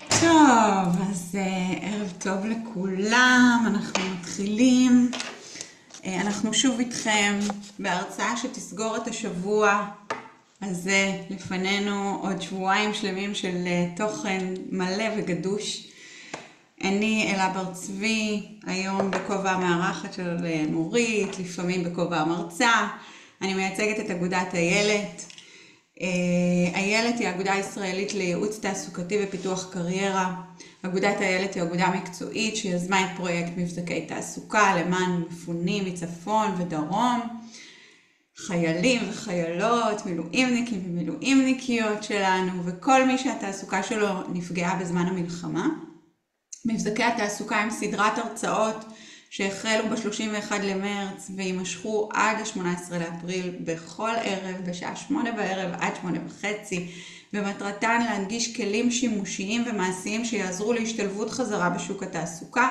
טוב, אז ערב טוב לכולם, אנחנו מתחילים. אנחנו שוב איתכם בהרצאה שתסגור את השבוע הזה. לפנינו עוד שבועיים שלמים של תוכן מלא וגדוש. אני אלה בר צבי, היום בכובע המארחת של מורית, לפעמים בכובע המרצה. אני מייצגת את אגודת איילת. איילת היא האגודה הישראלית לייעוץ תעסוקתי ופיתוח קריירה. אגודת איילת היא אגודה מקצועית שיזמה את פרויקט מבזקי תעסוקה למען מפונים מצפון ודרום, חיילים וחיילות, מילואימניקים ומילואימניקיות שלנו, וכל מי שהתעסוקה שלו נפגעה בזמן המלחמה. מבזקי התעסוקה הם סדרת הרצאות שהחלו ב-31 למרץ וימשכו עד ה-18 לאפריל בכל ערב בשעה 8 בערב עד 8:30, ומטרתן להנגיש כלים שימושיים ומעשיים שיעזרו להשתלבות חזרה בשוק התעסוקה.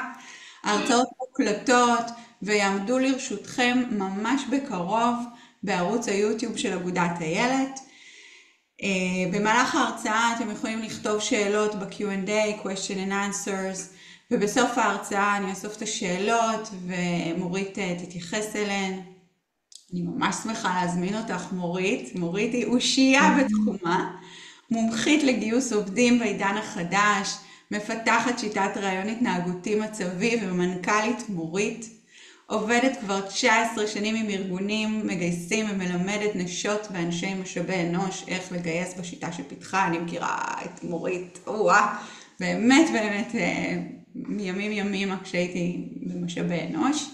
ההרצאות מוקלטות ויעמדו לרשותכם ממש בקרוב בערוץ היוטיוב של אגודת איילת. במהלך ההרצאה אתם יכולים לכתוב שאלות ב-Q&A, question and answers, ובסוף ההרצאה אני אאסוף את השאלות ומורית תתייחס אליהן. אני ממש שמחה להזמין אותך מורית. מורית היא אושייה בתחומה, מומחית לגיוס עובדים בעידן החדש, מפתחת שיטת רעיון התנהגותי מצבי ומנכ"לית מורית. עובדת כבר 19 שנים עם ארגונים מגייסים ומלמדת נשות ואנשי משאבי אנוש איך לגייס בשיטה שפיתחה. אני מכירה את מורית, באמת מימים ימימה כשהייתי במשאבי אנוש.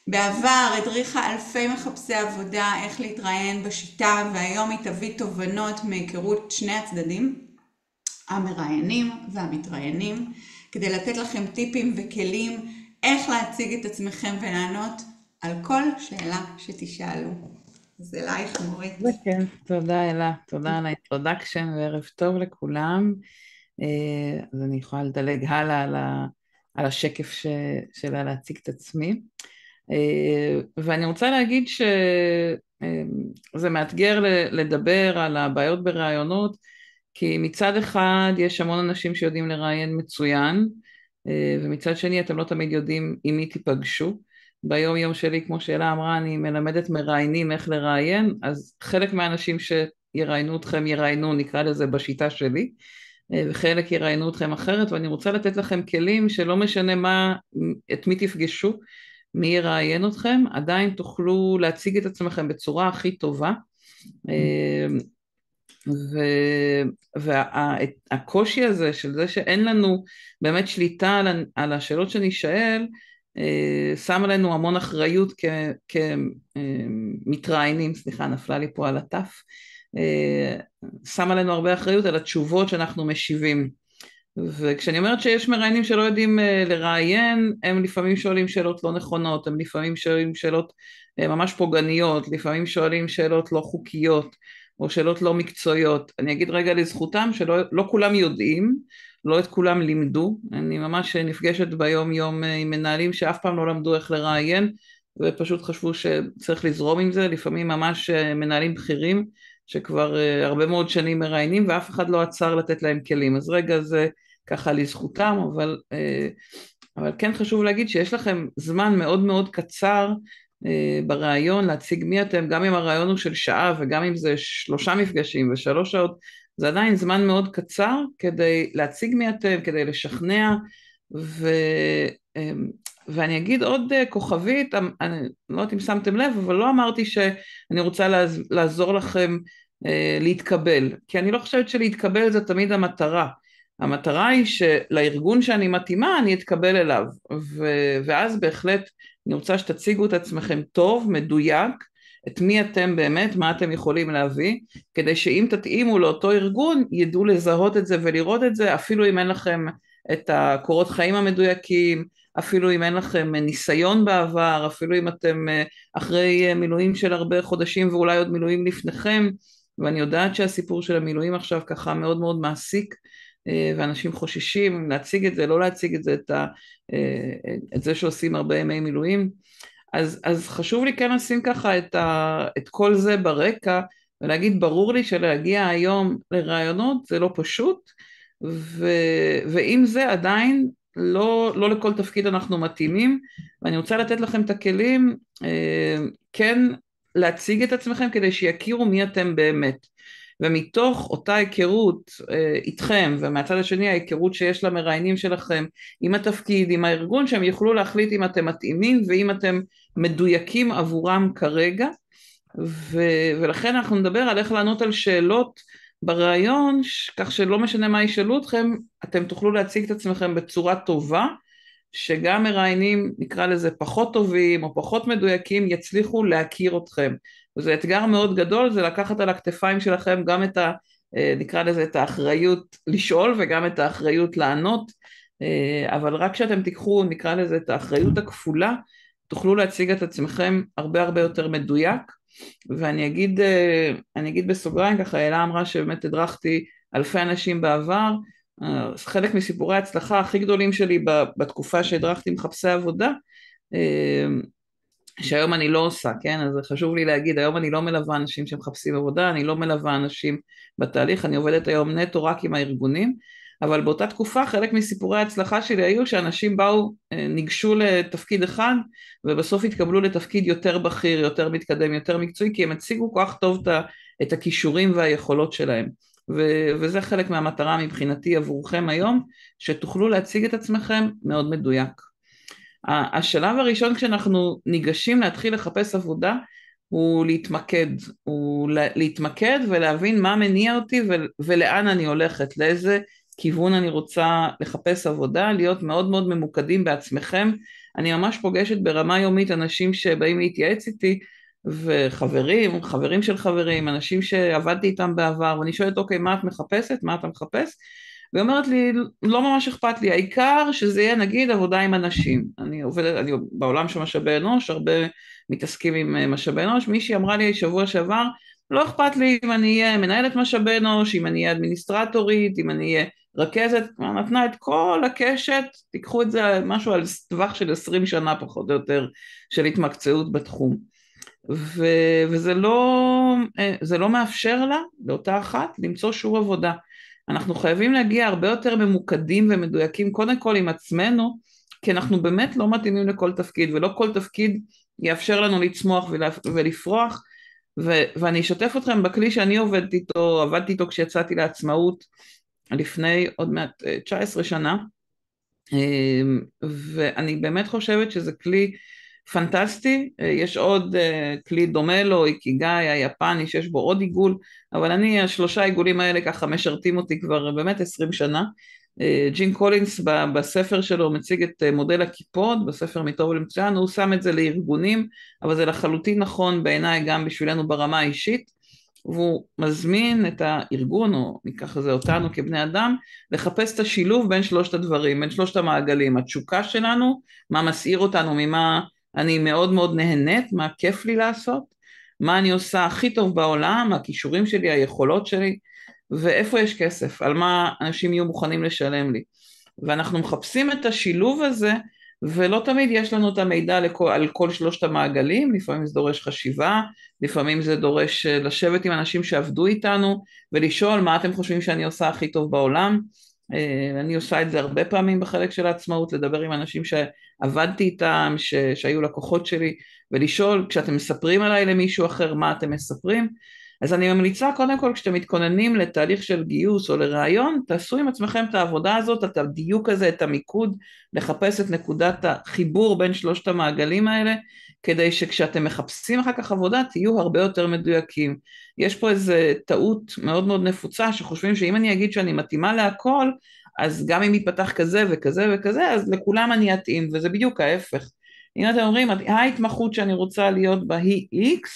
בעבר הדריכה אלפי מחפשי עבודה איך להתראיין בשיטה, והיום היא תביא תובנות מהיכרות שני הצדדים, המראיינים והמתראיינים, כדי לתת לכם טיפים וכלים איך להציג את עצמכם ולענות על כל שאלה שתשאלו. אז אלייך מורית. כן, תודה אלה, תודה על האינטרודקשן וערב טוב לכולם. אז אני יכולה לדלג הלאה על השקף שלה להציג את עצמי. ואני רוצה להגיד שזה מאתגר לדבר על הבעיות ברעיונות, כי מצד אחד יש המון אנשים שיודעים לראיין מצוין, ומצד שני אתם לא תמיד יודעים עם מי תיפגשו. ביום יום שלי, כמו שאלה אמרה, אני מלמדת מראיינים איך לראיין, אז חלק מהאנשים שיראיינו אתכם יראיינו, נקרא לזה בשיטה שלי, וחלק יראיינו אתכם אחרת, ואני רוצה לתת לכם כלים שלא משנה את מי תפגשו, מי יראיין אתכם, עדיין תוכלו להציג את עצמכם בצורה הכי טובה. והקושי הזה של זה שאין לנו באמת שליטה על השאלות שנשאל, שם עלינו המון אחריות כמתראיינים, סליחה, נפלה לי פה על הטף, שם עלינו הרבה אחריות על התשובות שאנחנו משיבים. וכשאני אומרת שיש מראיינים שלא יודעים לראיין, הם לפעמים שואלים שאלות לא נכונות, הם לפעמים שואלים שאלות ממש פוגעניות, לפעמים שואלים שאלות לא חוקיות, או שאלות לא מקצועיות. אני אגיד רגע לזכותם שלא כולם יודעים, לא את כולם לימדו. אני ממש נפגשת ביום יום עם מנהלים שאף פעם לא למדו איך לראיין, ופשוט חשבו שצריך לזרום עם זה. לפעמים ממש מנהלים בכירים שכבר הרבה מאוד שנים מראיינים, ואף אחד לא עצר לתת להם כלים. אז רגע זה ככה לזכותם, אבל כן חשוב להגיד שיש לכם זמן מאוד מאוד קצר ברעיון להציג מי אתם, גם אם הרעיון הוא של שעה וגם אם זה 3 מפגשים ו3 שעות, זה עדיין זמן מאוד קצר כדי להציג מי אתם, כדי לשכנע. ואני אגיד עוד כוכבית, אני לא יודעת אם שמתם לב, אבל לא אמרתי שאני רוצה לעזור לכם להתקבל, כי אני לא חושבת שלהתקבל זה תמיד המטרה. המטרה היא שלארגון שאני מתאימה אני אתקבל אליו, ואז בהחלט אני רוצה שתציגו את עצמכם טוב, מדויק, את מי אתם באמת, מה אתם יכולים להביא, כדי שאם תתאימו לאותו ארגון ידעו לזהות את זה ולראות את זה, אפילו אם אין לכם את הקורות חיים המדויקים, אפילו אם אין לכם ניסיון בעבר, אפילו אם אתם אחרי מילואים של הרבה חודשים ואולי עוד מילואים לפניכם. ואני יודעת שהסיפור של המילואים עכשיו ככה מאוד מאוד מעסיק, ואנשים חוששים להציג את זה, לא להציג את זה, את זה שעושים הרבה ימי מילואים. אז חשוב לי כן לשים ככה את כל זה ברקע, ולהגיד ברור לי שלהגיע היום לרעיונות זה לא פשוט, ועם זה עדיין לא לכל תפקיד אנחנו מתאימים, ואני רוצה לתת לכם את הכלים כן להציג את עצמכם כדי שיכירו מי אתם באמת. ומתוך אותה היכרות איתכם, ומהצד השני ההיכרות שיש למראיינים שלכם עם התפקיד, עם הארגון, שהם יוכלו להחליט אם אתם מתאימים ואם אתם מדויקים עבורם כרגע. ולכן אנחנו נדבר על איך לענות על שאלות בראיון, כך שלא משנה מה ישאלו אתכם, אתם תוכלו להציג את עצמכם בצורה טובה, שגם מראיינים, נקרא לזה פחות טובים או פחות מדויקים, יצליחו להכיר אתכם. וזה אתגר מאוד גדול, זה לקחת על הכתפיים שלכם גם את נקרא לזה את האחריות לשאול וגם את האחריות לענות, אבל רק כשאתם תיקחו, נקרא לזה את האחריות הכפולה, תוכלו להציג את עצמכם הרבה הרבה יותר מדויק. ואני אגיד בסוגריים, ככה אלה אמרה שבאמת הדרכתי אלפי אנשים בעבר, חלק מסיפורי ההצלחה הכי גדולים שלי בתקופה שהדרכתי מחפשי עבודה, שהיום אני לא עושה, כן? אז חשוב לי להגיד, היום אני לא מלווה אנשים שמחפשים עבודה, אני לא מלווה אנשים בתהליך, אני עובדת היום נטו רק עם הארגונים, אבל באותה תקופה חלק מסיפורי ההצלחה שלי היו שאנשים באו, ניגשו לתפקיד אחד, ובסוף התקבלו לתפקיד יותר בכיר, יותר מתקדם, יותר מקצועי, כי הם הציגו כל כך טוב את הכישורים והיכולות שלהם. וזה חלק מהמטרה מבחינתי עבורכם היום, שתוכלו להציג את עצמכם מאוד מדויק. השלב הראשון כשאנחנו ניגשים להתחיל לחפש עבודה, הוא להתמקד ולהבין מה מניע אותי ולאן אני הולכת, לאיזה כיוון אני רוצה לחפש עבודה, להיות מאוד מאוד ממוקדים בעצמכם. אני ממש פוגשת ברמה יומית אנשים שבאים להתייעץ איתי, חברים של חברים, אנשים שעבדתי איתם בעבר, ואני שואלת, אוקיי, מה את מחפשת? מה אתה מחפש? והיא אומרת לי, לא ממש אכפת לי, העיקר שזה יהיה נגיד עבודה עם אנשים. אני בעולם של משאבי אנוש, הרבה מתעסקים עם משאבי אנוש, מישהי אמרה לי שבוע שעבר, לא אכפת לי אם אני אהיה מנהלת משאבי אנוש, אם אני אהיה אדמיניסטרטורית, אם אני אהיה רכזת, נתנה את כל הקשת, תיקחו את זה משהו על טווח של 20 שנה פחות או יותר, של התמקצעות בתחום. וזה לא מאפשר לה, לאותה אחת, למצוא שוב עבודה. אנחנו חייבים להגיע הרבה יותר ממוקדים ומדויקים, קודם כל עם עצמנו, כי אנחנו באמת לא מתאימים לכל תפקיד, ולא כל תפקיד יאפשר לנו לצמוח ולפרוח, ואני אשתף אתכם בכלי שאני עבדתי איתו כשיצאתי לעצמאות, לפני עוד מעט 19 שנה, ואני באמת חושבת שזה כלי פנטסטי. יש עוד כלי דומה לו, איקיגאי היפני, שיש בו עוד עיגול, אבל השלושה עיגולים האלה ככה משרתים אותי כבר באמת 20 שנה. ג'ין קולינס בספר שלו מציג את מודל הקיפוד, בספר מטוב למצוין, הוא שם את זה לארגונים, אבל זה לחלוטין נכון בעיניי גם בשבילנו ברמה האישית, והוא מזמין את הארגון, או ניקח את זה אותנו כבני אדם, לחפש את השילוב בין שלושת הדברים, בין שלושת המעגלים, התשוקה שלנו, מה מסעיר אותנו, ממה אני מאוד מאוד נהנית, מה כיף לי לעשות, מה אני עושה הכי טוב בעולם, הכישורים שלי, היכולות שלי, ואיפה יש כסף, על מה אנשים יהיו מוכנים לשלם לי. ואנחנו מחפשים את השילוב הזה, ולא תמיד יש לנו את המידע על כל שלושת המעגלים, לפעמים זה דורש חשיבה, לפעמים זה דורש לשבת עם אנשים שעבדו איתנו, ולשאול מה אתם חושבים שאני עושה הכי טוב בעולם. אני עושה את זה הרבה פעמים בחלק של העצמאות, לדבר עם אנשים שעבדתי איתם, שהיו לקוחות שלי, ולשאול כשאתם מספרים עליי למישהו אחר מה אתם מספרים. אז אני ממליצה קודם כל כשאתם מתכוננים לתהליך של גיוס או לרעיון, תעשו עם עצמכם את העבודה הזאת, את הדיוק הזה, את המיקוד, לחפש את נקודת החיבור בין שלושת המעגלים האלה, כדי שכשאתם מחפשים אחר כך עבודה תהיו הרבה יותר מדויקים. יש פה איזו טעות מאוד מאוד נפוצה, שחושבים שאם אני אגיד שאני מתאימה להכל, אז גם אם ייפתח כזה וכזה וכזה, אז לכולם אני אתאים, וזה בדיוק ההפך. אם אתם אומרים, ההתמחות שאני רוצה להיות בה היא X,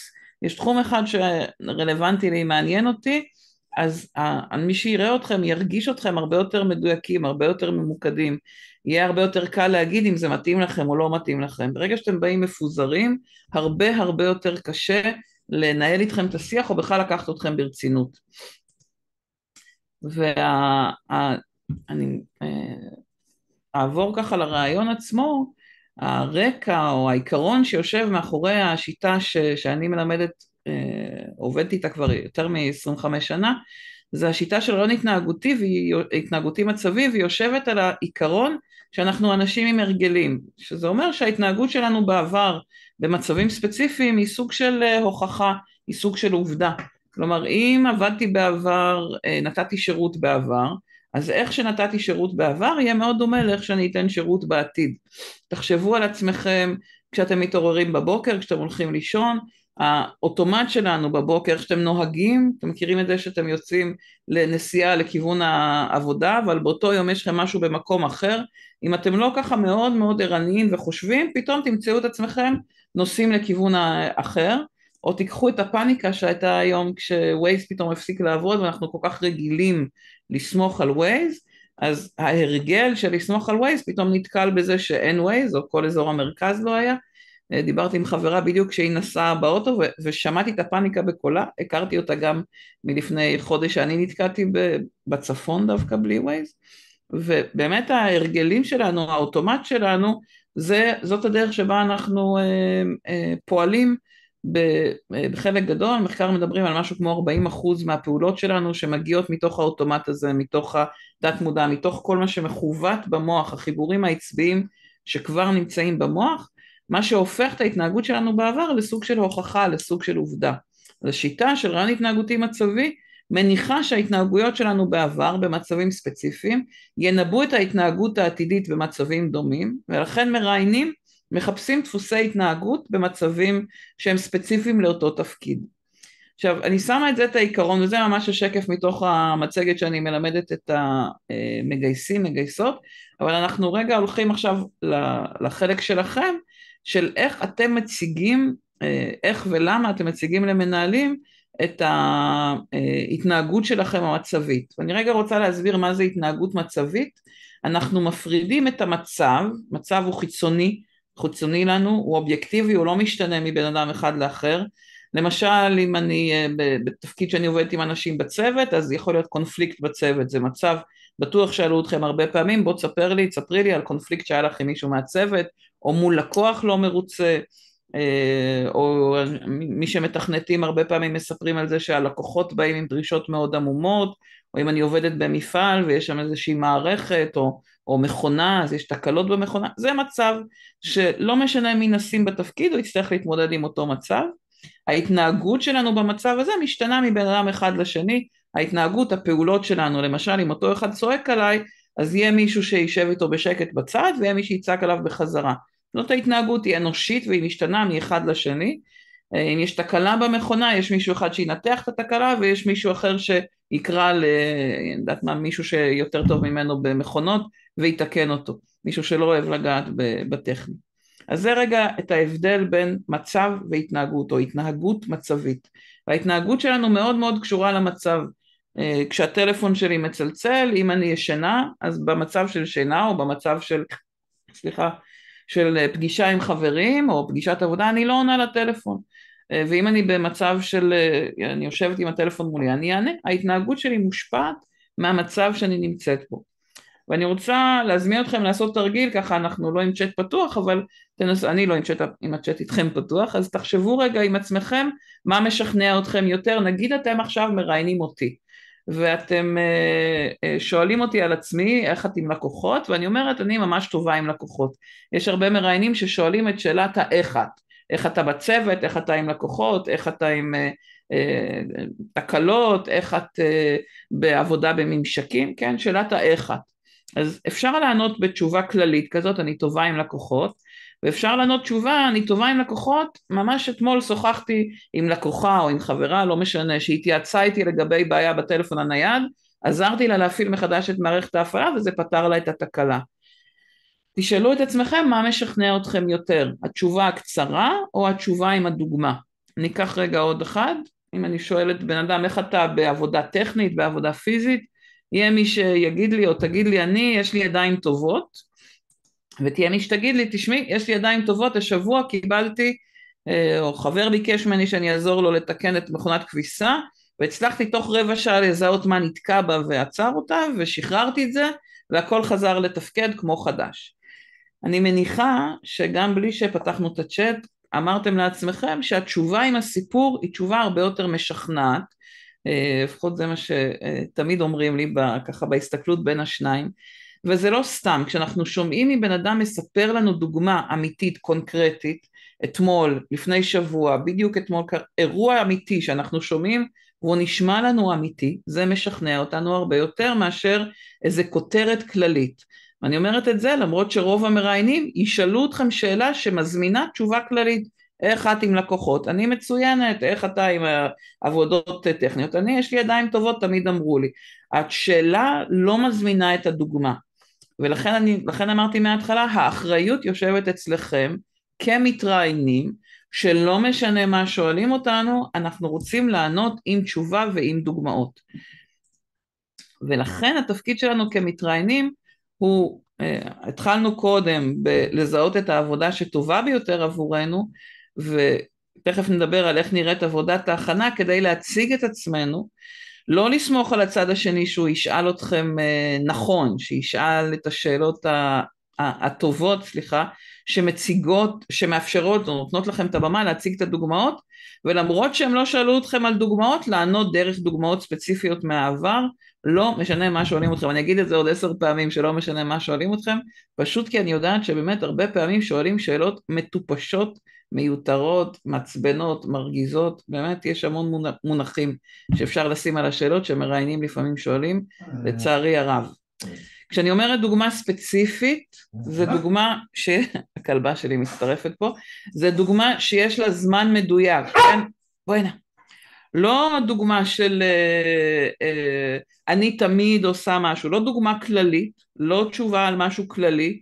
יש תחום אחד שרלוונטי לי, מעניין אותי, אז מי שיראה אתכם ירגיש אתכם הרבה יותר מדויקים, הרבה יותר ממוקדים, יהיה הרבה יותר קל להגיד אם זה מתאים לכם או לא מתאים לכם. ברגע שאתם באים מפוזרים, הרבה הרבה יותר קשה לנהל איתכם את השיח או בכלל לקחת אתכם ברצינות. ואני אעבור ככה לרעיון עצמו. הרקע או העיקרון שיושב מאחורי השיטה שאני מלמדת, עובדת איתה כבר יותר מ-25 שנה, זה השיטה של רעיון התנהגותי מצבי, והיא יושבת על העיקרון שאנחנו אנשים עם הרגלים, שזה אומר שההתנהגות שלנו בעבר במצבים ספציפיים היא סוג של הוכחה, היא סוג של עובדה. כלומר, אם עבדתי בעבר, נתתי שירות בעבר, אז איך שנתתי שירות בעבר יהיה מאוד דומה לאיך שאני אתן שירות בעתיד. תחשבו על עצמכם כשאתם מתעוררים בבוקר, כשאתם הולכים לישון, האוטומט שלנו בבוקר, כשאתם נוהגים, אתם מכירים את זה שאתם יוצאים לנסיעה לכיוון העבודה, אבל באותו יום יש לכם משהו במקום אחר, אם אתם לא ככה מאוד מאוד ערניים וחושבים, פתאום תמצאו את עצמכם נוסעים לכיוון אחר, או תיקחו את הפאניקה שהייתה היום כשווייז פתאום הפסיק לעבוד, ואנחנו כל כך רגילים לסמוך על ווייז, אז ההרגל של לסמוך על ווייז פתאום נתקל בזה שאין ווייז, או כל אזור המרכז לא היה. דיברתי עם חברה בדיוק כשהיא נסעה באוטו, ושמעתי את הפאניקה בקולה, הכרתי אותה גם מלפני חודש שאני נתקעתי בצפון דווקא בלי ווייז, ובאמת ההרגלים שלנו, האוטומט שלנו, זאת הדרך שבה אנחנו פועלים בחלק גדול. מחקר מדברים על משהו כמו 40% מהפעולות שלנו שמגיעות מתוך האוטומט הזה, מתוך התת מודע, מתוך כל מה שמכוות במוח, החיבורים העצביים שכבר נמצאים במוח, מה שהופך את ההתנהגות שלנו בעבר לסוג של הוכחה, לסוג של עובדה. אז השיטה של רעיון התנהגותי מצבי מניחה שההתנהגויות שלנו בעבר במצבים ספציפיים ינבאו את ההתנהגות העתידית במצבים דומים, ולכן מראיינים מחפשים דפוסי התנהגות במצבים שהם ספציפיים לאותו תפקיד. עכשיו, אני שמה את זה את העיקרון, וזה ממש השקף מתוך המצגת שאני מלמדת את המגייסים, מגייסות, אבל אנחנו רגע הולכים עכשיו לחלק שלכם, של איך אתם מציגים, איך ולמה אתם מציגים למנהלים את ההתנהגות שלכם המצבית. ואני רגע רוצה להסביר מה זה התנהגות מצבית. אנחנו מפרידים את המצב, מצב הוא חיצוני לנו, הוא אובייקטיבי, הוא לא משתנה מבין אדם אחד לאחר. למשל, אם אני בתפקיד שאני עובדת עם אנשים בצוות, אז יכול להיות קונפליקט בצוות, זה מצב, בטוח שאלו אתכם הרבה פעמים, בוא תספרי לי על קונפליקט שהיה לך עם מישהו מהצוות, או מול לקוח לא מרוצה, או מי שמתכנתים הרבה פעמים מספרים על זה שהלקוחות באים עם דרישות מאוד עמומות, או אם אני עובדת במפעל ויש שם איזושהי מערכת או מכונה, אז יש תקלות במכונה, זה מצב שלא משנה מי נשים בתפקיד, הוא יצטרך להתמודד עם אותו מצב. ההתנהגות שלנו במצב הזה משתנה מבין אדם אחד לשני, ההתנהגות, הפעולות שלנו, למשל אם אותו אחד צועק עליי, אז יהיה מישהו שישב איתו בשקט בצד, ויהיה מי שיצעק עליו בחזרה. זאת ההתנהגות, היא אנושית והיא משתנה מאחד לשני. אם יש תקלה במכונה, יש מישהו אחד שינתח את התקלה, ויש מישהו אחר שיקרא מישהו שיותר טוב ממנו במכונות, ויתקן אותו. מישהו שלא אוהב לגעת בטכני. אז זה רגע את ההבדל בין מצב והתנהגות, או התנהגות מצבית. וההתנהגות שלנו מאוד מאוד קשורה למצב. כשהטלפון שלי מצלצל, אם אני ישנה, אז במצב של שינה, או במצב של פגישה עם חברים, או פגישת עבודה, אני לא עונה לטלפון. ואם אני במצב אני יושבת עם הטלפון מולי, אני אענה. ההתנהגות שלי מושפעת מהמצב שאני נמצאת בו. ואני רוצה להזמין אתכם לעשות תרגיל, ככה אנחנו לא עם צ'אט פתוח, אבל אני לא עם הצ'אט איתכם פתוח, אז תחשבו רגע עם עצמכם מה משכנע אתכם יותר. נגיד אתם עכשיו מראיינים אותי, ואתם שואלים אותי על עצמי איך את עם לקוחות, ואני אומרת אני ממש טובה עם לקוחות. יש הרבה מראיינים ששואלים את שאלת האיך את, איך אתה בצוות, איך אתה עם לקוחות, איך אתה עם תקלות, איך את בעבודה בממשקים, כן, שאלת האיך את. אז אפשר לענות בתשובה כללית כזאת, אני טובה עם לקוחות, ואפשר לענות תשובה, אני טובה עם לקוחות, ממש אתמול שוחחתי עם לקוחה או עם חברה, לא משנה, שהתייעצה איתי לגבי בעיה בטלפון הנייד, עזרתי לה להפעיל מחדש את מערכת ההפעלה, וזה פתר לה את התקלה. תשאלו את עצמכם מה משכנע אתכם יותר, התשובה הקצרה או התשובה עם הדוגמה. ניקח רגע עוד אחד, אם אני שואלת בן אדם איך אתה בעבודה טכנית, בעבודה פיזית, יהיה מי שיגיד לי או תגיד לי יש לי ידיים טובות, ותהיה מי שתגיד לי תשמעי יש לי ידיים טובות, השבוע קיבלתי או חבר ביקש ממני שאני אעזור לו לתקן את מכונת כביסה, והצלחתי תוך רבע שעה לזהות מה נתקע בה ועצר אותה, ושחררתי את זה והכל חזר לתפקד כמו חדש. אני מניחה שגם בלי שפתחנו את הצ'אט אמרתם לעצמכם שהתשובה עם הסיפור היא תשובה הרבה יותר משכנעת, לפחות זה מה שתמיד אומרים לי ככה בהסתכלות בין השניים, וזה לא סתם, כשאנחנו שומעים מבן אדם מספר לנו דוגמה אמיתית, קונקרטית, אתמול, לפני שבוע, בדיוק אתמול, אירוע אמיתי שאנחנו שומעים, והוא נשמע לנו אמיתי, זה משכנע אותנו הרבה יותר מאשר איזה כותרת כללית. אני אומרת את זה למרות שרוב המראיינים ישאלו אתכם שאלה שמזמינה תשובה כללית, איך את עם לקוחות? אני מצוינת, איך אתה עם עבודות טכניות? יש לי ידיים טובות, תמיד אמרו לי. השאלה לא מזמינה את הדוגמה, ולכן אמרתי מההתחלה, האחריות יושבת אצלכם כמתראיינים, שלא משנה מה שואלים אותנו, אנחנו רוצים לענות עם תשובה ועם דוגמאות. ולכן התפקיד שלנו כמתראיינים הוא, התחלנו קודם לזהות את העבודה שטובה ביותר עבורנו, ותכף נדבר על איך נראית עבודת ההכנה כדי להציג את עצמנו, לא לסמוך על הצד השני שהוא ישאל אתכם נכון, שישאל את השאלות הטובות, שמציגות, שמאפשרות או נותנות לכם את הבמה להציג את הדוגמאות, ולמרות שהם לא שאלו אתכם על דוגמאות, לענות דרך דוגמאות ספציפיות מהעבר, לא משנה מה שואלים אתכם. אני אגיד את זה עוד 10 פעמים שלא משנה מה שואלים אתכם, פשוט כי אני יודעת שבאמת הרבה פעמים שואלים שאלות מטופשות, מיותרות, מעצבנות, מרגיזות, באמת יש המון מונחים שאפשר לשים על השאלות שמראיינים לפעמים שואלים, לצערי הרב. כשאני אומרת דוגמה ספציפית, זה דוגמה שהכלבה שלי מצטרפת פה, זה דוגמה שיש לה זמן מדויק, כן? בואי הנה. לא דוגמה של אני תמיד עושה משהו, לא דוגמה כללית, לא תשובה על משהו כללי,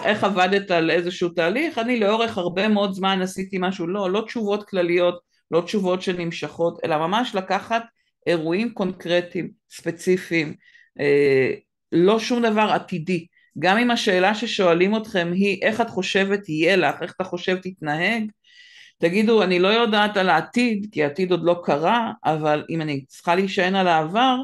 איך עבדת על איזשהו תהליך, אני לאורך הרבה מאוד זמן עשיתי משהו, לא תשובות כלליות, לא תשובות שנמשכות, אלא ממש לקחת אירועים קונקרטיים, ספציפיים, לא שום דבר עתידי. גם אם השאלה ששואלים אתכם היא איך את חושבת יהיה לך, איך אתה חושב תתנהג, תגידו אני לא יודעת על העתיד, כי העתיד עוד לא קרה, אבל אם אני צריכה להישען על העבר,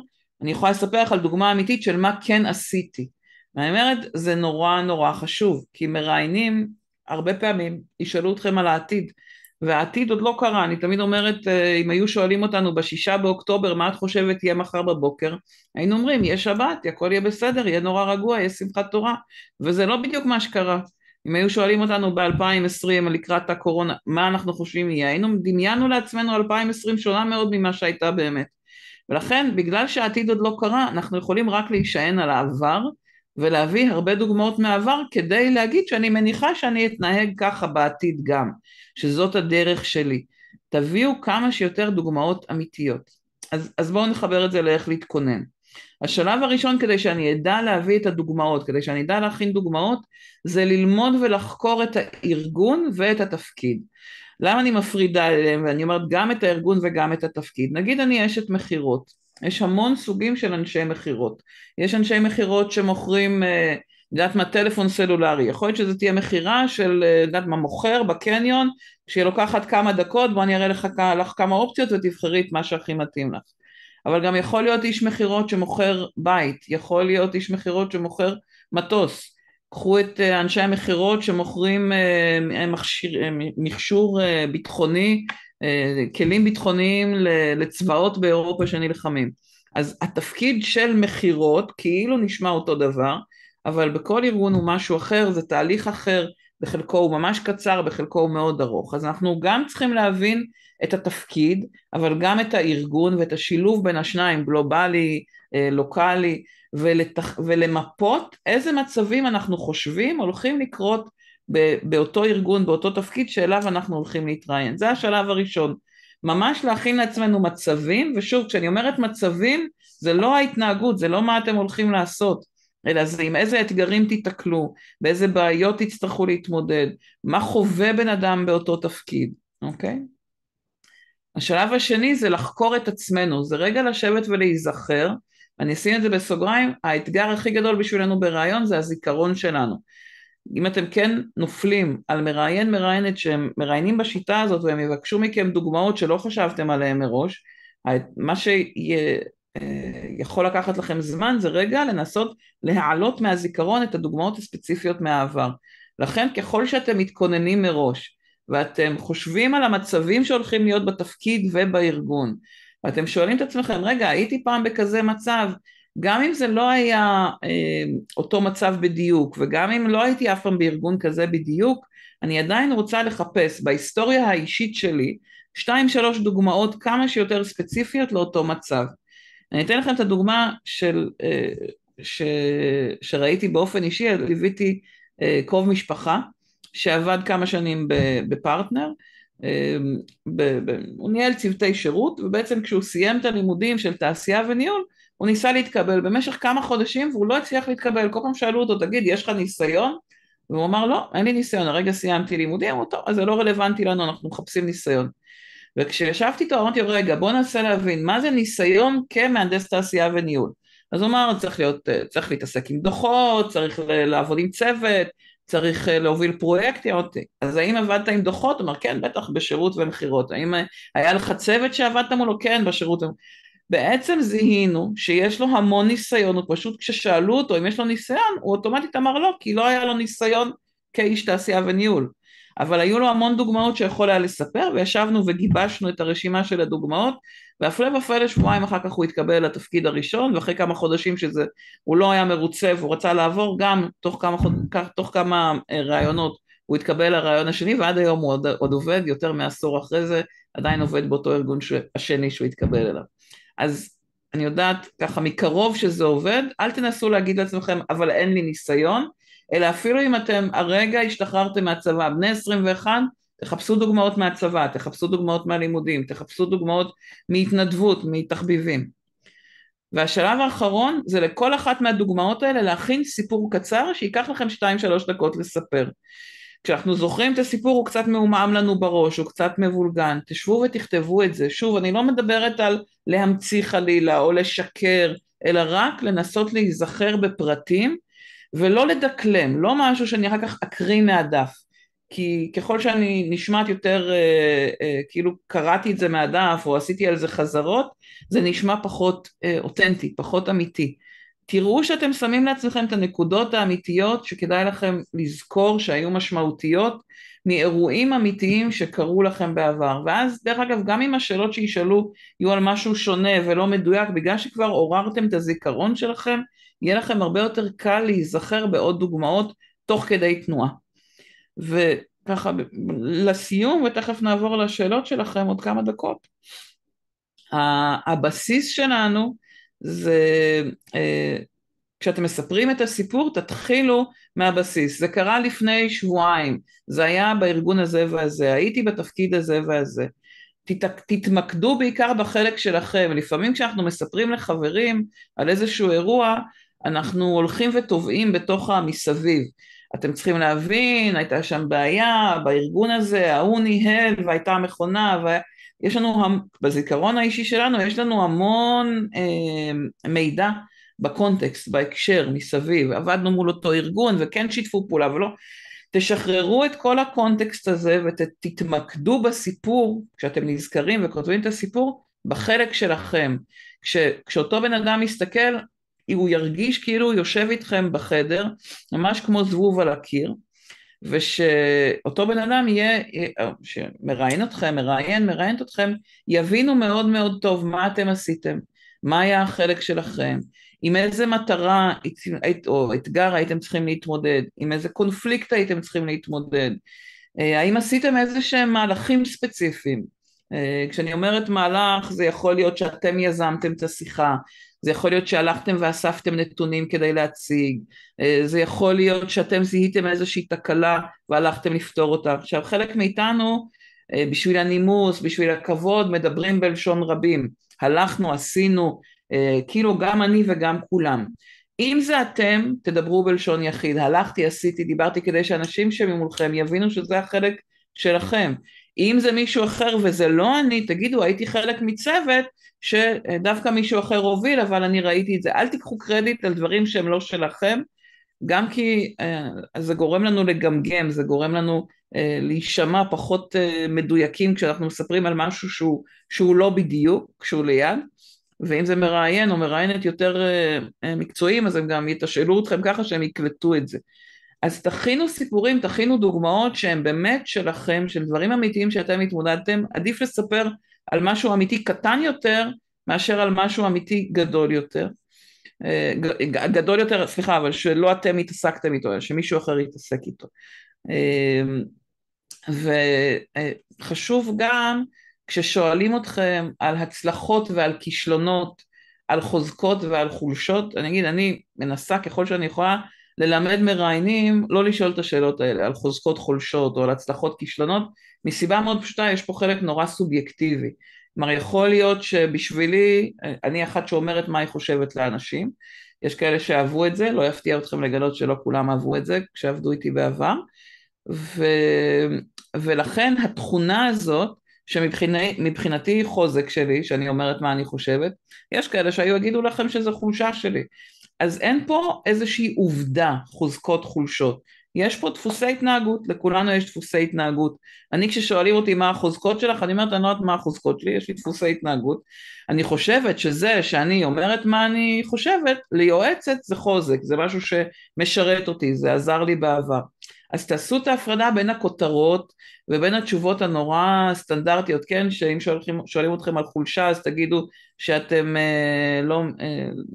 אני יכולה לספר לך על דוגמה אמיתית של מה כן עשיתי. ואני אומרת, זה נורא נורא חשוב, כי מראיינים הרבה פעמים ישאלו אתכם על העתיד, והעתיד עוד לא קרה. אני תמיד אומרת, אם היו שואלים אותנו ב6 באוקטובר, מה את חושבת יהיה מחר בבוקר? היינו אומרים, יהיה שבת, הכל יהיה בסדר, יהיה נורא רגוע, יהיה שמחת תורה, וזה לא בדיוק מה שקרה. אם היו שואלים אותנו ב-2020 לקראת הקורונה, מה אנחנו חושבים יהיה? היינו דמיינו לעצמנו 2020 שונה מאוד ממה שהייתה באמת. ולכן, בגלל שהעתיד עוד לא קרה, אנחנו יכולים רק להישען על העבר, ולהביא הרבה דוגמאות מהעבר, כדי להגיד שאני מניחה שאני אתנהג ככה בעתיד גם, שזאת הדרך שלי. תביאו כמה שיותר דוגמאות אמיתיות. אז בואו נחבר את זה לאיך להתכונן. השלב הראשון כדי שאני אדע להביא את הדוגמאות, כדי שאני אדע להכין דוגמאות, זה ללמוד ולחקור את הארגון ואת התפקיד. למה אני מפרידה אליהם? ואני אומרת גם את הארגון וגם את התפקיד. נגיד אני אשת מחירות, יש המון סוגים של אנשי מחירות. יש אנשי מחירות שמוכרים, יודעת מה, טלפון סלולרי, יכול להיות שזה תהיה מחירה של, יודעת מה, מוכר בקניון, שהיא לוקחת כמה דקות, בוא אני אראה לך כמה אופציות ותבחרי את מה שהכי מתאים לך. אבל גם יכול להיות איש מחירות שמוכר בית, יכול להיות איש מחירות שמוכר מטוס. קחו את אנשי המחירות שמוכרים מכשור ביטחוני, כלים ביטחוניים לצבאות באירופה שנלחמים. אז התפקיד של מחירות כאילו נשמע אותו דבר, אבל בכל ארגון הוא משהו אחר, זה תהליך אחר, בחלקו הוא ממש קצר, בחלקו הוא מאוד ארוך. אז אנחנו גם צריכים להבין את התפקיד, אבל גם את הארגון ואת השילוב בין השניים, גלובלי, לוקלי, ולמפות איזה מצבים אנחנו חושבים הולכים לקרות באותו ארגון, באותו תפקיד שאליו אנחנו הולכים להתראיין. זה השלב הראשון, ממש להכין לעצמנו מצבים, ושוב כשאני אומרת מצבים, זה לא ההתנהגות, זה לא מה אתם הולכים לעשות, אלא זה עם איזה אתגרים תתקלו, באיזה בעיות תצטרכו להתמודד, מה חווה בן אדם באותו תפקיד, אוקיי? השלב השני זה לחקור את עצמנו, זה רגע לשבת ולהיזכר, אני אשים את זה בסוגריים, האתגר הכי גדול בשבילנו ברעיון זה הזיכרון שלנו. אם אתם כן נופלים על מראיינת שהם מראיינים בשיטה הזאת והם יבקשו מכם דוגמאות שלא חשבתם עליהם מראש, מה שיכול לקחת לכם זמן זה רגע לנסות להעלות מהזיכרון את הדוגמאות הספציפיות מהעבר. לכן ככל שאתם מתכוננים מראש ואתם חושבים על המצבים שהולכים להיות בתפקיד ובארגון, ואתם שואלים את עצמכם, רגע, הייתי פעם בכזה מצב, גם אם זה לא היה אותו מצב בדיוק, וגם אם לא הייתי אף פעם בארגון כזה בדיוק, אני עדיין רוצה לחפש בהיסטוריה האישית שלי, 2-3 דוגמאות כמה שיותר ספציפיות לאותו מצב. אני אתן לכם את הדוגמה שראיתי באופן אישי, ליוויתי קרוב משפחה, שעבד כמה שנים בפרטנר, הוא ניהל צוותי שירות, ובעצם כשהוא סיים את הלימודים של תעשייה וניהול, הוא ניסה להתקבל במשך כמה חודשים, והוא לא הצליח להתקבל. כל פעם שאלו אותו, תגיד, יש לך ניסיון? והוא אמר, לא, אין לי ניסיון, הרגע סיימתי לימודים. אמרו, טוב, אז זה לא רלוונטי לנו, אנחנו מחפשים ניסיון. וכשישבתי איתו, אמרתי, רגע, בוא ננסה להבין, מה זה ניסיון כמהנדס תעשייה וניהול? אז הוא אמר, צריך להתעסק עם דוחות, צריך לעבוד עם צוות, צריך להוביל פרויקטים. אז האם עבדת עם דוחות? הוא אמר, כן, בטח בשירות ומחירות. האם היה לך צוות שעבדת מולו? כן, בשירות. בעצם זיהינו שיש לו המון ניסיון, הוא פשוט כששאלו אותו אם יש לו ניסיון, הוא אוטומטית אמר לא, כי לא היה לו ניסיון כאיש תעשייה וניהול. אבל היו לו המון דוגמאות שיכול היה לספר, וישבנו וגיבשנו את הרשימה של הדוגמאות, והפלא ופלא שבועיים אחר כך הוא התקבל לתפקיד הראשון, ואחרי כמה חודשים שזה, הוא לא היה מרוצה, והוא רצה לעבור גם תוך כמה רעיונות, הוא התקבל לרעיון השני, ועד היום הוא עוד עובד, יותר מעשור אחרי זה, עדיין עובד באותו ארגון השני שהוא התקבל אליו. אז אני יודעת ככה מקרוב שזה עובד, אל תנסו להגיד לעצמכם, אבל אין לי ניסיון, אלא אפילו אם אתם הרגע השתחררתם מהצבא, בני 21, תחפשו דוגמאות מהצבא, תחפשו דוגמאות מהלימודים, תחפשו דוגמאות מהתנדבות, מתחביבים. והשלב האחרון זה לכל אחת מהדוגמאות האלה להכין סיפור קצר שייקח לכם 2-3 דקות לספר. כשאנחנו זוכרים את הסיפור הוא קצת מעומעם לנו בראש, הוא קצת מבולגן, תשבו ותכתבו את זה. שוב, אני לא מדברת על להמציא חלילה או לשקר, אלא רק לנסות להיזכר בפרטים, ולא לדקלם, לא משהו שאני אחר כך אקריא מהדף, כי ככל שאני נשמעת יותר, כאילו קראתי את זה מהדף, או עשיתי על זה חזרות, זה נשמע פחות אותנטי, פחות אמיתי. תראו שאתם שמים לעצמכם את הנקודות האמיתיות שכדאי לכם לזכור שהיו משמעותיות מאירועים אמיתיים שקרו לכם בעבר. ואז דרך אגב גם אם השאלות שישאלו יהיו על משהו שונה ולא מדויק, בגלל שכבר עוררתם את הזיכרון שלכם, יהיה לכם הרבה יותר קל להיזכר בעוד דוגמאות תוך כדי תנועה. וככה לסיום, ותכף נעבור לשאלות שלכם עוד כמה דקות. הבסיס שלנו זה, כשאתם מספרים את הסיפור, תתחילו מהבסיס. זה קרה לפני שבועיים, זה היה בארגון הזה והזה, הייתי בתפקיד הזה והזה. תתמקדו בעיקר בחלק שלכם. לפעמים כשאנחנו מספרים לחברים על איזשהו אירוע, אנחנו הולכים וטובעים בתוך המסביב. אתם צריכים להבין, הייתה שם בעיה, בארגון הזה, ההוא ניהל, והייתה מכונה, יש לנו, בזיכרון האישי שלנו, יש לנו המון מידע בקונטקסט, בהקשר, מסביב, עבדנו מול אותו ארגון, וכן שיתפו פעולה, ולא, תשחררו את כל הקונטקסט הזה, ותתמקדו בסיפור, כשאתם נזכרים וכותבים את הסיפור, בחלק שלכם. כשאותו בן אדם מסתכל, הוא ירגיש כאילו הוא יושב איתכם בחדר, ממש כמו זבוב על הקיר, ושאותו בן אדם יהיה, שמראיין אתכם, מראיינת אתכם, יבינו מאוד מאוד טוב מה אתם עשיתם, מה היה החלק שלכם, עם איזה מטרה או אתגר הייתם צריכים להתמודד, עם איזה קונפליקט הייתם צריכים להתמודד, האם עשיתם איזה שהם מהלכים ספציפיים. כשאני אומרת מהלך, זה יכול להיות שאתם יזמתם את השיחה, זה יכול להיות שהלכתם ואספתם נתונים כדי להציג, זה יכול להיות שאתם זיהיתם איזושהי תקלה והלכתם לפתור אותה. עכשיו חלק מאיתנו בשביל הנימוס, בשביל הכבוד, מדברים בלשון רבים, הלכנו, עשינו, כאילו גם אני וגם כולם. אם זה אתם, תדברו בלשון יחיד, הלכתי, עשיתי, דיברתי, כדי שאנשים שממולכם יבינו שזה החלק שלכם. אם זה מישהו אחר וזה לא אני, תגידו, הייתי חלק מצוות שדווקא מישהו אחר הוביל, אבל אני ראיתי את זה. אל תיקחו קרדיט על דברים שהם לא שלכם, גם כי זה גורם לנו לגמגם, זה גורם לנו להישמע פחות מדויקים כשאנחנו מספרים על משהו שהוא לא בדיוק, כשהוא ליד, ואם זה מראיין או מראיינת יותר מקצועיים, אז הם גם יתשאלו אתכם ככה שהם יקלטו את זה. אז תכינו סיפורים, תכינו דוגמאות שהם באמת שלכם, של דברים אמיתיים שאתם התמודדתם, עדיף לספר על משהו אמיתי קטן יותר, מאשר על משהו אמיתי גדול יותר. גדול יותר, סליחה, אבל שלא אתם התעסקתם איתו, אלא שמישהו אחר יתעסק איתו. וחשוב גם כששואלים אתכם על הצלחות ועל כישלונות, על חוזקות ועל חולשות, אני אגיד, אני מנסה ככל שאני יכולה ללמד מראיינים לא לשאול את השאלות האלה על חוזקות חולשות או על הצלחות כישלונות, מסיבה מאוד פשוטה, יש פה חלק נורא סובייקטיבי. כלומר, יכול להיות שבשבילי, אני אחת שאומרת מה היא חושבת לאנשים, יש כאלה שאהבו את זה, לא יפתיע אתכם לגלות שלא כולם אהבו את זה כשעבדו איתי בעבר, ו... ולכן התכונה הזאת, שמבחינתי היא חוזק שלי, שאני אומרת מה אני חושבת, יש כאלה שהיו יגידו לכם שזה חולשה שלי. אז אין פה איזושהי עובדה, חוזקות חולשות. יש פה דפוסי התנהגות, לכולנו יש דפוסי התנהגות. אני כששואלים אותי מה החוזקות שלך, אני אומרת, אני לא יודעת מה החוזקות שלי, יש לי דפוסי התנהגות. אני חושבת שזה שאני אומרת מה אני חושבת, ליועצת זה חוזק, זה משהו שמשרת אותי, זה עזר לי בעבר. אז תעשו את ההפרדה בין הכותרות ובין התשובות הנורא סטנדרטיות, כן, שאם שואלים אתכם על חולשה, אז תגידו שאתם לא,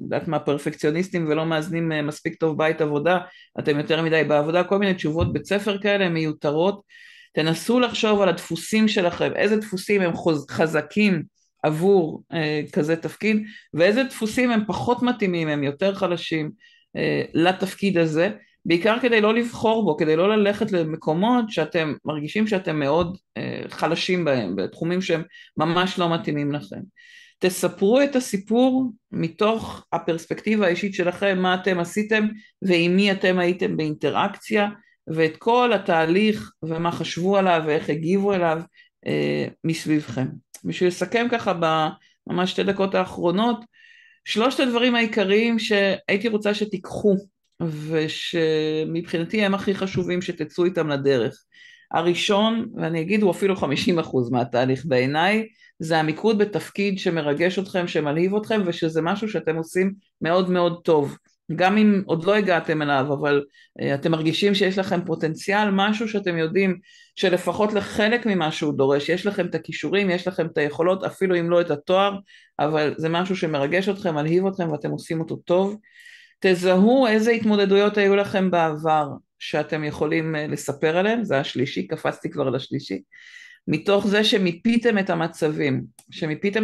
יודעת מה, פרפקציוניסטים ולא מאזנים מספיק טוב בית עבודה, אתם יותר מדי בעבודה, כל מיני תשובות בית ספר כאלה מיותרות. תנסו לחשוב על הדפוסים שלכם, איזה דפוסים הם חזקים עבור כזה תפקיד, ואיזה דפוסים הם פחות מתאימים, הם יותר חלשים לתפקיד הזה, בעיקר כדי לא לבחור בו, כדי לא ללכת למקומות שאתם מרגישים שאתם מאוד חלשים בהם, בתחומים שהם ממש לא מתאימים לכם. תספרו את הסיפור מתוך הפרספקטיבה האישית שלכם, מה אתם עשיתם ועם מי אתם הייתם באינטראקציה, ואת כל התהליך ומה חשבו עליו ואיך הגיבו אליו מסביבכם. בשביל לסכם ככה בממש 2 דקות האחרונות, 3 הדברים העיקריים שהייתי רוצה שתיקחו, ושמבחינתי הם הכי חשובים שתצאו איתם לדרך. הראשון, ואני אגיד, הוא אפילו 50% מהתהליך בעיניי, זה המיקוד בתפקיד שמרגש אתכם, שמלהיב אתכם, ושזה משהו שאתם עושים מאוד מאוד טוב. גם אם עוד לא הגעתם אליו, אבל אתם מרגישים שיש לכם פוטנציאל, משהו שאתם יודעים שלפחות לחלק ממה שהוא דורש, יש לכם את הכישורים, יש לכם את היכולות, אפילו אם לא את התואר, אבל זה משהו שמרגש אתכם, מלהיב אתכם ואתם עושים אותו טוב. תזהו איזה התמודדויות היו לכם בעבר שאתם יכולים לספר עליהם, זה השלישי, קפצתי כבר לשלישי, מתוך זה שמיפיתם את